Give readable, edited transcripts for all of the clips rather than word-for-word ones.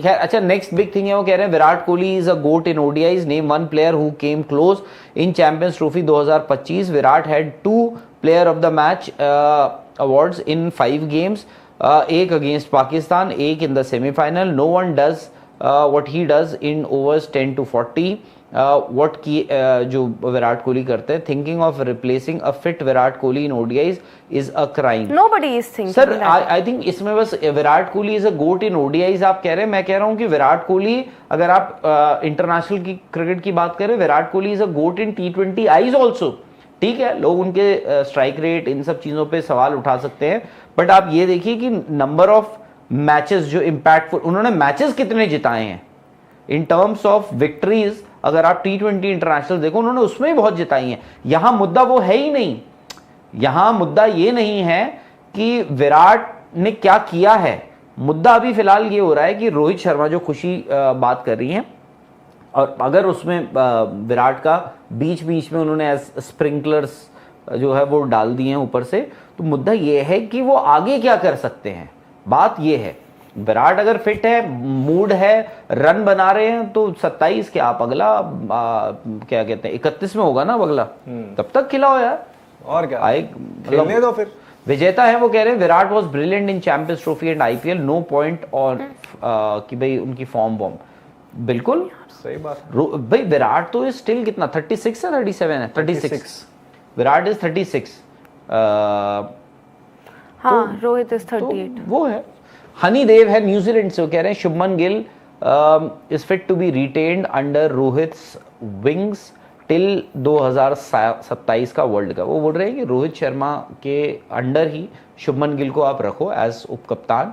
खैर अच्छा, next big thing है, वो कह रहे हैं Virat Kohli is a GOAT in ODIs, name one player who came close in Champions Trophy 2025। Virat had 2 player of the match awards in 5 games, एक against Pakistan, एक in the semifinal. No one does what he does in overs 10 to 40 what की जो विराट कोहली करते हैं। Thinking of replacing a fit Virat Kohli in ODIs is a crime. Nobody is thinking sir I think इसमें बस Virat Kohli is a GOAT in ODIs आप कह रहे हैं, मैं कह रहा हूं कि विराट कोहली, अगर आप इंटरनेशनल की क्रिकेट की बात करें, Virat Kohli is a GOAT in T20 Is also. ठीक है, लोग उनके स्ट्राइक रेट इन सब चीजों पे सवाल उठा सकते हैं, बट आप ये देखिए कि नंबर ऑफ मैचेस जो इंपैक्टफुल, उन्होंने मैचेस कितने जिताए हैं इन टर्म्स ऑफ विक्ट्रीज, अगर आप T20 इंटरनेशनल देखो, उन्होंने उसमें ही बहुत जिताई हैं। यहां मुद्दा वो है ही नहीं, यहां मुद्दा ये नहीं है कि विराट ने क्या किया है, मुद्दा अभी फिलहाल ये हो रहा है कि रोहित शर्मा जो खुशी बात कर रही हैं, और अगर उसमें विराट का बीच बीच में उन्होंने स्प्रिंकलर्स जो है वो डाल दिए हैं ऊपर से, तो मुद्दा ये है कि वो आगे क्या कर सकते हैं। बात ये है, विराट अगर फिट है, मूड है, रन बना रहे हैं, तो 27 के आप अगला क्या कहते हैं 31 में होगा ना अगला, तब तक खिलाओ यार, और क्या आए खेलने दो फिर। विजेता है वो कह रहे हैं Virat was brilliant in Champions Trophy and IPL, no point on कि भाई उनकी फॉर्म वॉर्म। बिल्कुल सही बात भाई, विराट तो स्टिल कितना 36 है 37 है 36, विराट इज 36, हाँ रोहित इज 38। तो वो है। हनी देव है न्यूजीलैंड से, वो कह रहे हैं Shubman Gill is fit to be retained under Rohit's wings till 2027 का वर्ल्ड कप। वो बोल रहे हैं कि रोहित शर्मा के अंडर ही शुभमन गिल को आप रखो एज उप कप्तान,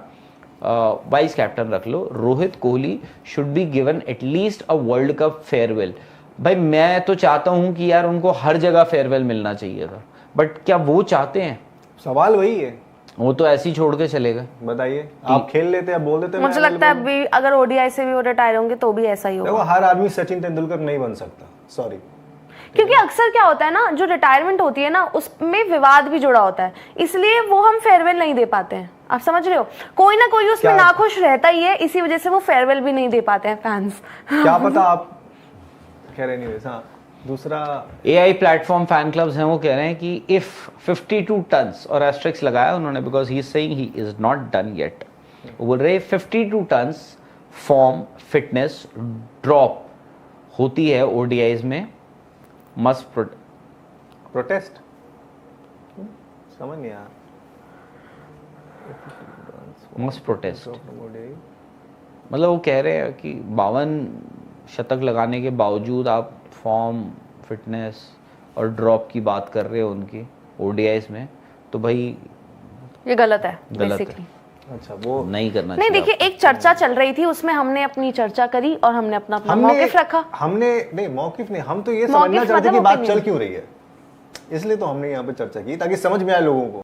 वाइस कैप्टन रख लो। Rohit Kohli should be given at least a world cup farewell. भाई मैं तो चाहता हूं कि यार उनको हर जगह फेयरवेल मिलना चाहिए था, बट क्या वो चाहते हैं? सवाल वही है, वो तो ऐसे ही छोड़ के चले गए। बताइए, आप खेल लेते हैं, बोल देते। मुझे लगता है अभी अगर ओडीआई से भी वो रिटायर होंगे तो भी ऐसा ही होगा। देखो हर आदमी सचिन तेंदुलकर नहीं बन सकता, सॉरी। क्योंकि अक्सर क्या होता है ना, जो रिटायरमेंट होती है ना उसमें विवाद भी जुड़ा होता है, इसलिए वो हम फेयरवेल नहीं दे पाते हैं। आप समझ रहे हो, कोई ना कोई उसमें नाखुश रहता ही है, इसी वजह से वो फेयरवेल भी नहीं दे पाते हैं फैंस। क्या पता आप कह रहे नहीं। हाँ, दूसरा एआई प्लेटफॉर्म फैन क्लब्स हैं, वो कह रहे हैं कि इफ 52 टन्स, और एस्ट्रिक्स लगाया उन्होंने because he is saying he is not done yet. वो बोल रहे 52 टन्स फॉर्म फिटनेस ड्रॉप होती है ओडीआईज में, मस्ट प्रोटेस्ट समझ नहीं आया। मस्ट प्रोटेस्ट मतलब वो कह रहे हैं कि 52 शतक लगाने के बावजूद आप फॉर्म फिटनेस और ड्रॉप की बात कर रहे हो उनकी ओडीआईज में, तो भाई ये गलत है, गलत basically। है। अच्छा, वो नहीं करना नहीं, चाहिए। देखिए एक चर्चा चल रही थी, उसमें हमने अपनी चर्चा करी और हमने अपना मौकिफ रखा। हमने नहीं, मौकिफ नहीं, हम तो ये समझना चाहते कि बात चल क्यों रही है, इसलिए तो हमने यहाँ पे चर्चा की ताकि समझ में आए लोगों को।